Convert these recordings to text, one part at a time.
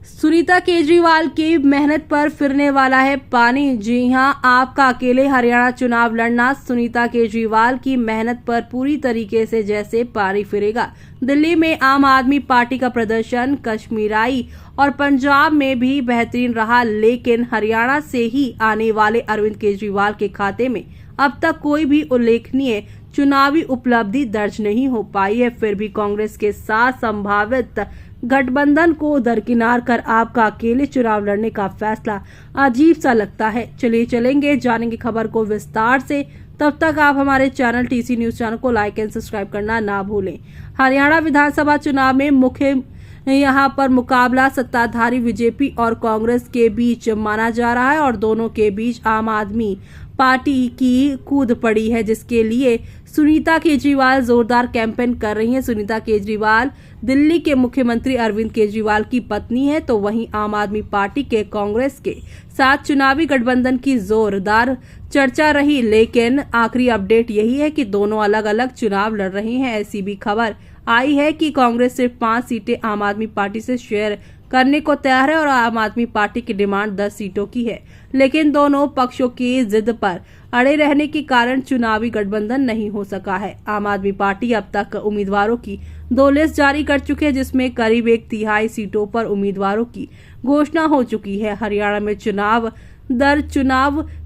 सुनीता केजरीवाल की मेहनत पर फिरने वाला है पानी। जी हां, आपका अकेले हरियाणा चुनाव लड़ना सुनीता केजरीवाल की मेहनत पर पूरी तरीके से जैसे पानी फिरेगा। दिल्ली में आम आदमी पार्टी का प्रदर्शन कश्मीराई और पंजाब में भी बेहतरीन रहा, लेकिन हरियाणा से ही आने वाले अरविंद केजरीवाल के खाते में अब तक कोई भी उल्लेखनीय चुनावी उपलब्धि दर्ज नहीं हो पाई है। फिर भी कांग्रेस के साथ संभावित गठबंधन को दरकिनार कर आपका अकेले चुनाव लड़ने का फैसला अजीब सा लगता है। चलेंगे जानेंगे खबर को विस्तार से। तब तक आप हमारे चैनल टीसी न्यूज चैनल को लाइक एंड सब्सक्राइब करना ना भूलें। हरियाणा विधानसभा चुनाव में मुख्य यहाँ पर मुकाबला सत्ताधारी बीजेपी और कांग्रेस के बीच माना जा रहा है और दोनों के बीच आम आदमी पार्टी की कूद पड़ी है, जिसके लिए सुनीता केजरीवाल जोरदार कैंपेन कर रही हैं। सुनीता केजरीवाल दिल्ली के मुख्यमंत्री अरविंद केजरीवाल की पत्नी है, तो वहीं आम आदमी पार्टी के कांग्रेस के साथ चुनावी गठबंधन की जोरदार चर्चा रही, लेकिन आखिरी अपडेट यही है कि दोनों अलग अलग चुनाव लड़ रहे हैं। ऐसी भी खबर आई है कि कांग्रेस सिर्फ 5 सीटें आम आदमी पार्टी से शेयर करने को तैयार है और आम आदमी पार्टी की डिमांड 10 सीटों की है, लेकिन दोनों पक्षों की जिद पर अड़े रहने के कारण चुनावी गठबंधन नहीं हो सका है। आम आदमी पार्टी अब तक उम्मीदवारों की 2 लिस्ट जारी कर चुकी है, जिसमें करीब 1/3 सीटों पर उम्मीदवारों की घोषणा हो चुकी है। हरियाणा में चुनाव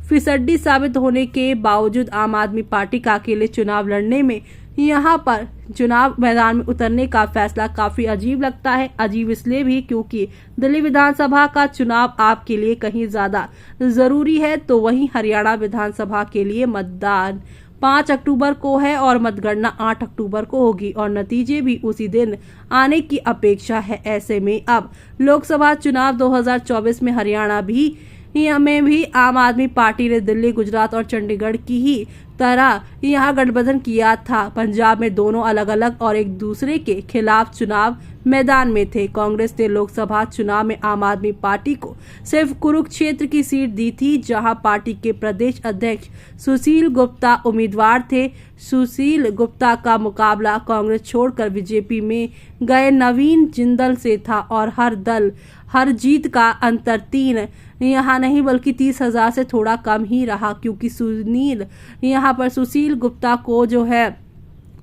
फिसड्डी साबित होने के बावजूद आम आदमी पार्टी का अकेले चुनाव लड़ने में यहाँ पर चुनाव मैदान में उतरने का फैसला काफी अजीब लगता है। अजीब इसलिए भी क्योंकि दिल्ली विधानसभा का चुनाव आपके लिए कहीं ज्यादा जरूरी है, तो वहीं हरियाणा विधानसभा के लिए मतदान 5 अक्टूबर को है और मतगणना 8 अक्टूबर को होगी और नतीजे भी उसी दिन आने की अपेक्षा है। ऐसे में अब लोकसभा चुनाव 2024 में हरियाणा में भी आम आदमी पार्टी ने दिल्ली, गुजरात और चंडीगढ़ की ही तरह यहाँ गठबंधन किया था। पंजाब में दोनों अलग अलग और एक दूसरे के खिलाफ चुनाव मैदान में थे। कांग्रेस ने लोकसभा चुनाव में आम आदमी पार्टी को सिर्फ कुरुक्षेत्र की सीट दी थी, जहां पार्टी के प्रदेश अध्यक्ष सुशील गुप्ता उम्मीदवार थे। सुशील गुप्ता का मुकाबला कांग्रेस छोड़कर बीजेपी में गए नवीन जिंदल से था और हर जीत का अंतर 3 यहाँ नहीं बल्कि 30,000 से थोड़ा कम ही रहा, क्योंकि सुशील गुप्ता को जो है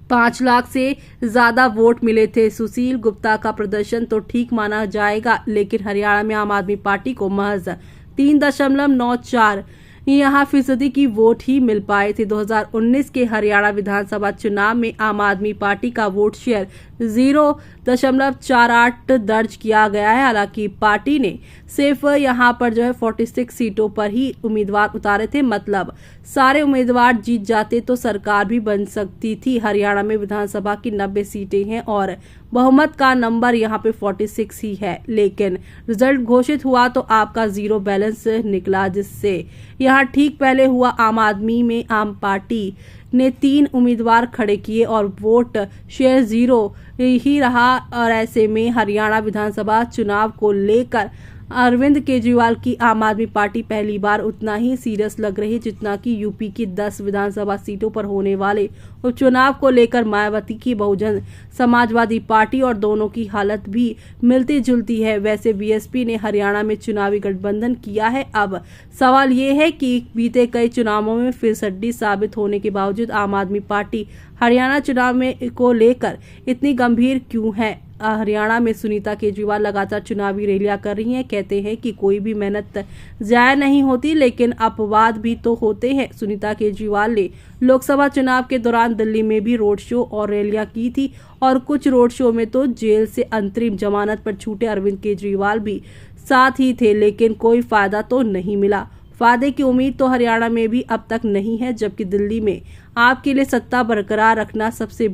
5 लाख से ज्यादा वोट मिले थे। सुशील गुप्ता का प्रदर्शन तो ठीक माना जाएगा, लेकिन हरियाणा में आम आदमी पार्टी को महज 3.94 यहाँ फीसदी की वोट ही मिल पाए थे। 2019 के हरियाणा विधानसभा चुनाव में आम आदमी पार्टी का वोट शेयर 0.48 दर्ज किया गया है। हालांकि पार्टी ने सिर्फ यहाँ पर जो है 46 सीटों पर ही उम्मीदवार उतारे थे, मतलब सारे उम्मीदवार जीत जाते तो सरकार भी बन सकती थी। हरियाणा में विधानसभा की 90 सीटें हैं और बहुमत का नंबर यहाँ पे 46 ही है, लेकिन रिजल्ट घोषित हुआ तो आपका 0 बैलेंस निकला, जिससे यहाँ ठीक पहले हुआ आम पार्टी ने 3 उम्मीदवार खड़े किए और वोट शेयर 0 ही रहा। और ऐसे में हरियाणा विधानसभा चुनाव को लेकर अरविंद केजरीवाल की आम आदमी पार्टी पहली बार उतना ही सीरियस लग रही जितना कि यूपी की 10 विधानसभा सीटों पर होने वाले उपचुनाव को लेकर मायावती की बहुजन समाजवादी पार्टी, और दोनों की हालत भी मिलती जुलती है। वैसे बीएसपी ने हरियाणा में चुनावी गठबंधन किया है। अब सवाल ये है कि बीते कई चुनावों में फिसड्डी साबित होने के बावजूद आम आदमी पार्टी हरियाणा चुनाव में को लेकर इतनी गंभीर क्यों है। हरियाणा में सुनीता केजरीवाल लगातार चुनावी रैलियां कर रही हैं। कहते हैं कि कोई भी मेहनत जाया नहीं होती, लेकिन अपवाद भी तो होते हैं। सुनीता केजरीवाल ने लोकसभा चुनाव के दौरान दिल्ली में भी रोड शो और रैलियां की थी और कुछ रोड शो में तो जेल से अंतरिम जमानत पर छूटे अरविंद केजरीवाल भी साथ ही थे, लेकिन कोई फायदा तो नहीं मिला। फायदे की उम्मीद तो हरियाणा में भी अब तक नहीं है, जबकि दिल्ली में आपके लिए सत्ता बरकरार रखना सबसे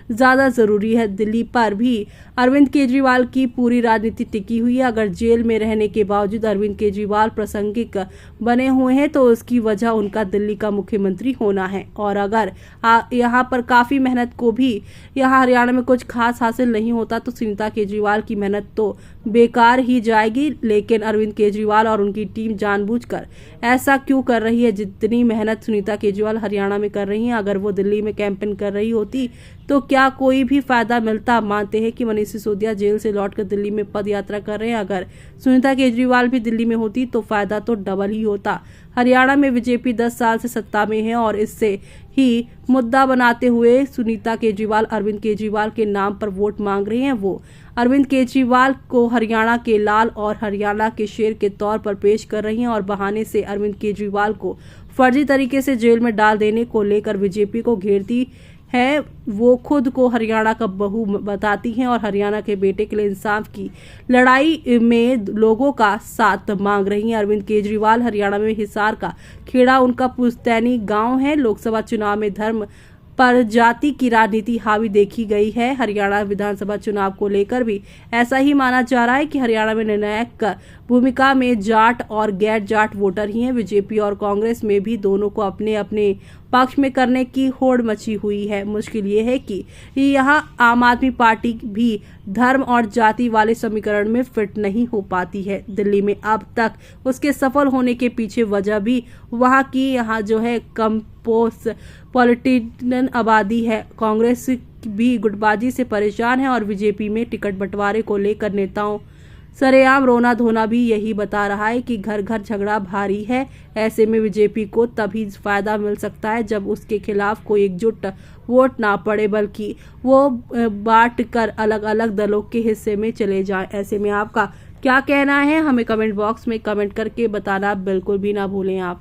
ज्यादा जरूरी है। दिल्ली पर भी अरविंद केजरीवाल की पूरी राजनीति टिकी हुई है। अगर जेल में रहने के बावजूद अरविंद केजरीवाल प्रासंगिक बने हुए हैं तो उसकी वजह उनका दिल्ली का मुख्यमंत्री होना है, और अगर यहाँ पर काफी मेहनत को भी यहाँ हरियाणा में कुछ खास हासिल नहीं होता तो सुनीता केजरीवाल की मेहनत तो बेकार ही जाएगी। लेकिन अरविंद केजरीवाल और उनकी टीम जानबूझकर ऐसा क्यों कर रही है? जितनी मेहनत सुनीता केजरीवाल हरियाणा में कर रही हैं, अगर वो दिल्ली में कैंपेन कर रही होती तो क्या कोई भी फायदा मिलता? मानते हैं कि मनीष सिसोदिया जेल से लौटकर दिल्ली में पद यात्रा कर रहे हैं। अगर सुनीता केजरीवाल भी दिल्ली में होती तो फायदा तो डबल ही होता। हरियाणा में बीजेपी 10 साल से सत्ता में है और इससे ही मुद्दा बनाते हुए सुनीता केजरीवाल अरविंद केजरीवाल के नाम पर वोट मांग रहे हैं। वो अरविंद केजरीवाल को हरियाणा के लाल और हरियाणा के शेर के तौर पर पेश कर रही हैं और बहाने से अरविंद केजरीवाल को फर्जी तरीके से जेल में डाल देने को लेकर बीजेपी को घेरती है। वो खुद को हरियाणा का बहू बताती हैं और हरियाणा के बेटे के लिए इंसाफ की लड़ाई में लोगों का साथ मांग रही हैं। अरविंद केजरीवाल हरियाणा में हिसार का खेड़ा उनका पुश्तैनी गांव है। लोकसभा चुनाव में धर्म पर जाति की राजनीति हावी देखी गई है। हरियाणा विधानसभा चुनाव को लेकर भी ऐसा ही माना जा रहा है कि हरियाणा में निर्णायक भूमिका में जाट और गैर जाट वोटर ही हैं। बीजेपी और कांग्रेस में भी दोनों को अपने अपने पक्ष में करने की होड़ मची हुई है। मुश्किल ये है कि यहाँ आम आदमी पार्टी भी धर्म और जाति वाले समीकरण में फिट नहीं हो पाती है। दिल्ली में अब तक उसके सफल होने के पीछे वजह भी वहाँ की यहाँ जो है कंपोस्ट पॉलिटिशियन आबादी है। कांग्रेस भी गुटबाजी से परेशान है और बीजेपी में टिकट बंटवारे को लेकर नेताओं सरेआम रोना धोना भी यही बता रहा है कि घर घर झगड़ा भारी है। ऐसे में बीजेपी को तभी फायदा मिल सकता है जब उसके खिलाफ कोई एकजुट वोट ना पड़े, बल्कि वो बांट कर अलग अलग दलों के हिस्से में चले जाएं। ऐसे में आपका क्या कहना है? हमें कमेंट बॉक्स में कमेंट करके बताना बिल्कुल भी ना भूलें आप।